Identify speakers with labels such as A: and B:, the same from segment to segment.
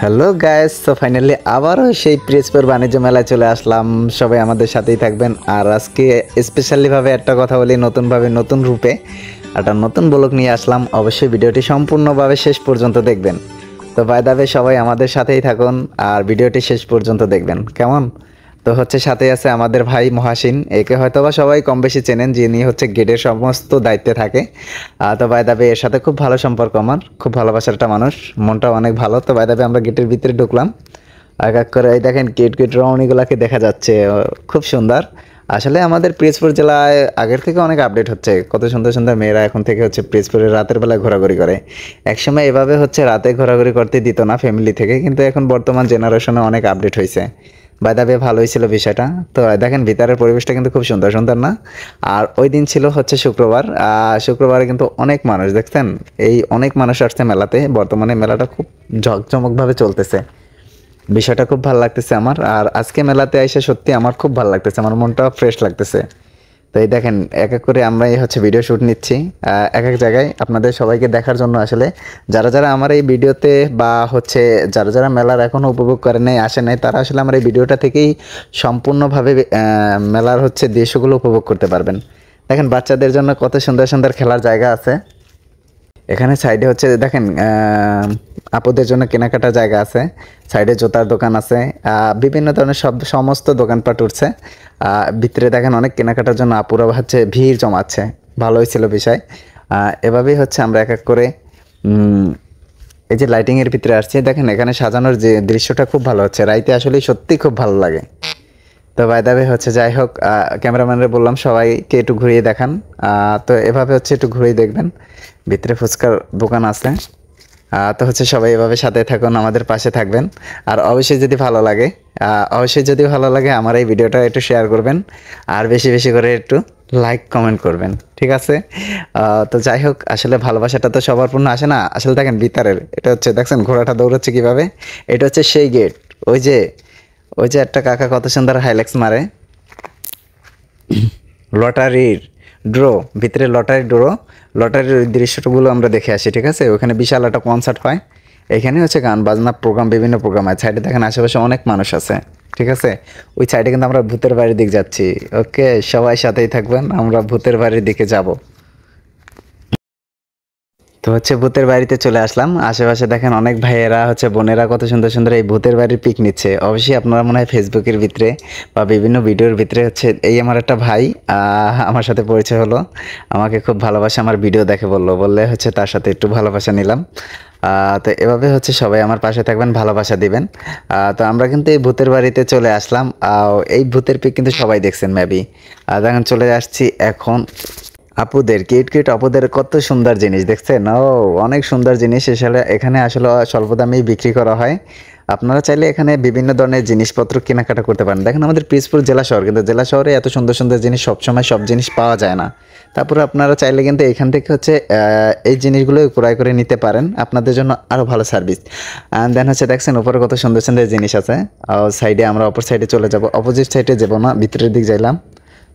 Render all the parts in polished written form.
A: Hello guys, তো finally আবারও সেই পিরোজপুর বাণিজ্য মেলায় চলে আসলাম। সবাই আমাদের সাথেই থাকবেন। আর আজকে স্পেশালিভাবে একটা কথা বলি, নতুনভাবে নতুন রূপে একটা নতুন ব্লগ নিয়ে আসলাম। অবশ্যই ভিডিওটি সম্পূর্ণভাবে শেষ পর্যন্ত দেখবেন। তো বাই দ্য ওয়ে সবাই আমাদের সাথেই থাকুন আর ভিডিওটি শেষ পর্যন্ত দেখবেন, কেমন? তো হচ্ছে সাথে আছে আমাদের ভাই মহাসিন, একে হয়তোবা সবাই কম বেশি চেনেন, যিনি হচ্ছে গেটের সমস্ত দায়িত্বে থাকে। তো বাই দ্য ওয়ে এর সাথে খুব ভালো সম্পর্ক, আমার খুব ভালোবাসার একটা মানুষ, মনটাও অনেক ভালো। তো বাই দ্য ওয়ে আমরা গেটের ভিতরে ঢুকলাম, এক এক করে। এই দেখেন গেট রমণীগুলাকে দেখা যাচ্ছে, খুব সুন্দর। আসলে আমাদের পিরোজপুর জেলায় আগের থেকে অনেক আপডেট হচ্ছে, কত সুন্দর সুন্দর মেয়েরা এখন থেকে হচ্ছে পিরোজপুরের রাতের বেলায় ঘোরাঘুরি করে। একসময় এভাবে হচ্ছে রাতে ঘোরাঘুরি করতে দিত না ফ্যামিলি থেকে, কিন্তু এখন বর্তমান জেনারেশনে অনেক আপডেট হয়েছে। বাই দ্য ওয়ে ভালোই ছিল বিষয়টা। তো দেখেন ভিতরের পরিবেশটা কিন্তু খুব সুন্দর সুন্দর না? আর ওই দিন ছিল হচ্ছে শুক্রবার। শুক্রবারে কিন্তু অনেক মানুষ, দেখছেন এই অনেক মানুষ আসছে মেলাতে। বর্তমানে মেলাটা খুব ঝকঝমকভাবে চলতেছে, বিষয়টা খুব ভালো লাগতেছে আমার। আর আজকে মেলাতে এসে সত্যি আমার খুব ভালো লাগতেছে, আমার মনটা ফ্রেশ লাগতেছে। তো এই দেখেন এক এক করে আমরা এই হচ্ছে ভিডিও শ্যুট নিচ্ছি এক এক জায়গায় আপনাদের সবাইকে দেখার জন্য। আসলে যারা যারা আমার এই ভিডিওতে বা হচ্ছে যারা যারা মেলার এখনও উপভোগ করে নাই, আসে নাই, তারা আসলে আমার এই ভিডিওটা থেকেই সম্পূর্ণভাবে মেলার হচ্ছে দৃশ্যগুলো উপভোগ করতে পারবেন। দেখেন বাচ্চাদের জন্য কত সুন্দর সুন্দর খেলার জায়গা আছে। এখানে সাইডে হচ্ছে দেখেন আপুদের জন্য কেনাকাটার জায়গা আছে, সাইডে জুতার দোকান আছে, বিভিন্ন ধরনের সমস্ত দোকানপাট উঠছে। ভিতরে দেখেন অনেক কেনাকাটার জন্য আপুরা হচ্ছে ভিড় জমাচ্ছে, ভালোই ছিল বিষয়। এভাবেই হচ্ছে আমরা এক এক করে এই যে লাইটিংয়ের ভিতরে আসছি, দেখেন এখানে সাজানোর যে দৃশ্যটা খুব ভালো হচ্ছে, রাইতে আসলেই সত্যি খুব ভালো লাগে। তো বাই দ্য ওয়ে হচ্ছে যাই হোক, ক্যামেরাম্যানরে বললাম সবাইকে একটু ঘুরিয়ে দেখান। তো এভাবে হচ্ছে একটু ঘুরিয়ে দেখবেন, ভিতরে ফুচকার দোকান আছে। তো হচ্ছে সবাই এভাবে সাথে থাকুন, আমাদের পাশে থাকবেন। আর অবশ্যই যদি ভালো লাগে, আমার এই ভিডিওটা একটু শেয়ার করবেন, আর বেশি বেশি করে একটু লাইক কমেন্ট করবেন, ঠিক আছে? তো যাই হোক, আসলে ভালোবাসাটা তো সবার পূর্ণ আসে না। আসলে দেখেন ভিতরের এটা হচ্ছে, দেখছেন ঘোড়াটা দৌড়াচ্ছে কীভাবে, এটা হচ্ছে সেই গেট। ওই যে একটা কাকা কত সুন্দর হাইলাক্স মারে, লটারির ড্র, ভিতরে লটারির দৃশ্যগুলো আমরা দেখে আসি, ঠিক আছে? ওখানে বিশাল একটা কনসার্ট হয়, এখানে হচ্ছে গান বাজনা প্রোগ্রাম, বিভিন্ন প্রোগ্রাম হয়। সাইডে দেখেন আশেপাশে অনেক মানুষ আছে, ঠিক আছে? ওই সাইডে কিন্তু আমরা ভূতের বাড়ির দিকে যাচ্ছি। ওকে, সবাই সাথেই থাকবেন, আমরা ভূতের বাড়ির দিকে যাব। তো হচ্ছে ভূতের বাড়িতে চলে আসলাম। আশেপাশে দেখেন অনেক ভাইয়েরা হচ্ছে বোনেরা কত সুন্দর সুন্দর এই ভূতের বাড়ির পিক নিচ্ছে। অবশ্যই আপনারা মনে হয় ফেসবুকের ভিতরে বা বিভিন্ন ভিডিওর ভিতরে হচ্ছে, এই আমার একটা ভাই আমার সাথে পরিচয় হলো, আমাকে খুব ভালোবাসে, আমার ভিডিও দেখে বললে হচ্ছে তার সাথে একটু ভালোবাসা নিলাম। তো এভাবে হচ্ছে সবাই আমার পাশে থাকবেন, ভালোবাসা দিবেন। তো আমরা কিন্তু এই ভূতের বাড়িতে চলে আসলাম। এই ভূতের পিক কিন্তু সবাই দেখছেন মেবি। দেখেন চলে আসছি এখন আপুদের কিউট আপুদের কত সুন্দর জিনিস দেখছেন। অনেক সুন্দর জিনিস এখানে আসলে স্বল্প দামেই বিক্রি করা হয়। আপনারা চাইলে এখানে বিভিন্ন ধরনের জিনিসপত্র কেনাকাটা করতে পারেন। দেখেন আমাদের পিরোজপুর জেলা শহর, কিন্তু জেলা শহরে এত সুন্দর সুন্দর জিনিস সবসময় সব জিনিস পাওয়া যায় না। তারপরে আপনারা চাইলে কিন্তু এখান থেকে হচ্ছে এই জিনিসগুলো ক্রয় করে নিতে পারেন, আপনাদের জন্য আরও ভালো সার্ভিস। দেন হচ্ছে দেখছেন উপরে কত সুন্দর সুন্দর জিনিস আছে। সাইডে আমরা অপর সাইডে চলে যাব, অপোজিট সাইডে যাবো না, ভিতরের দিক যাইলাম।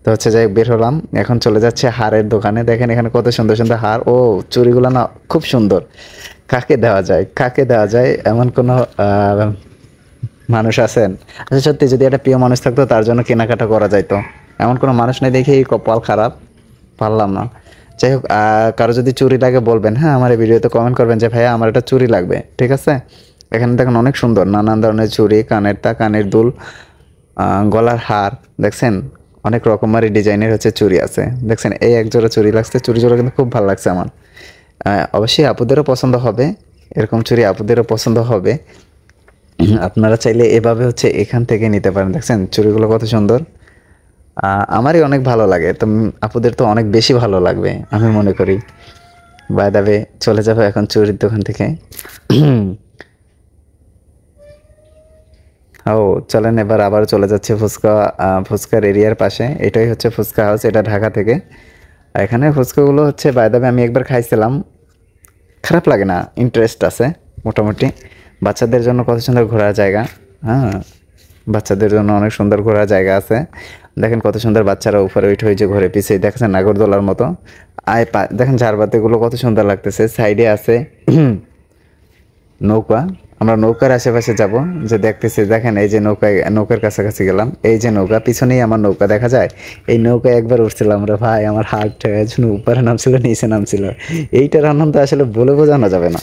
A: তো হচ্ছে যাই বের হলাম, এখন চলে যাচ্ছে হারের দোকানে। দেখেন এখানে কত সুন্দর সুন্দর হার, চুড়িগুলো না খুব সুন্দর। কাকে দেওয়া যায় এমন কোনো মানুষ আছেন? আচ্ছা সত্যি, যদি একটা প্রিয় মানুষ থাকতো তার জন্য কেনাকাটা করা যাইতো, এমন কোনো মানুষ নেই দেখেই কপাল খারাপ, পারলাম না। যাই হোক, কারো যদি চুড়ি লাগে বলবেন, হ্যাঁ আমার এই ভিডিওতে কমেন্ট করবেন যে ভাইয়া আমার একটা চুড়ি লাগবে, ঠিক আছে? এখানে দেখেন অনেক সুন্দর নানান ধরনের চুড়ি, কানের দুল, গলার হার, দেখছেন অনেক রকমারি ডিজাইনের হচ্ছে চুড়ি আছে। দেখছেন এই এক জোড়া চুড়ি লাগছে, চুড়ি জোড়া কিন্তু খুব ভালো লাগছে আমার। অবশ্যই আপুদেরও পছন্দ হবে, এরকম চুড়ি আপুদেরও পছন্দ হবে। আপনারা চাইলে এভাবে হচ্ছে এখান থেকে নিতে পারেন। দেখছেন চুড়িগুলো কত সুন্দর, আমারই অনেক ভালো লাগে, তো আপুদের তো অনেক বেশি ভালো লাগবে আমি মনে করি। বাই দ্য ওয়ে চলে যাবো এখন চুড়ির দোকান থেকে। চলেন এবার আবার চলে যাচ্ছে ফুচকার এরিয়ার পাশে। এটাই হচ্ছে ফুচকা হাউস, এটা ঢাকা থেকে। এখানে ফুচকাগুলো হচ্ছে বাই দ্য ওয়ে আমি একবার খাইছিলাম, খারাপ লাগে না, ইন্টারেস্ট আছে মোটামুটি। বাচ্চাদের জন্য কত সুন্দর ঘোরার জায়গা, হ্যাঁ বাচ্চাদের জন্য অনেক সুন্দর ঘোরার জায়গা আছে। দেখেন কত সুন্দর বাচ্চারা উপরে উঠে হয়েছে ঘরে পিছিয়ে, দেখছেন নাগরদোলার মতো। দেখেন ঝাড়বাতিগুলো কত সুন্দর লাগতেছে। সাইডে আছে নৌকা, আমরা নৌকার আশেপাশে যাব, যে দেখতেছি দেখেন এই যে নৌকার কাছাকাছি গেলাম, এই যে নৌকা পিছনেই আমার নৌকা দেখা যায়। এই নৌকায় একবার উঠছিলাম রে ভাই, আমার হার্ট উপরে নামছিল নিচে নামছিল। এইটার আনন্দ আসলে বলে বোঝানো যাবে না।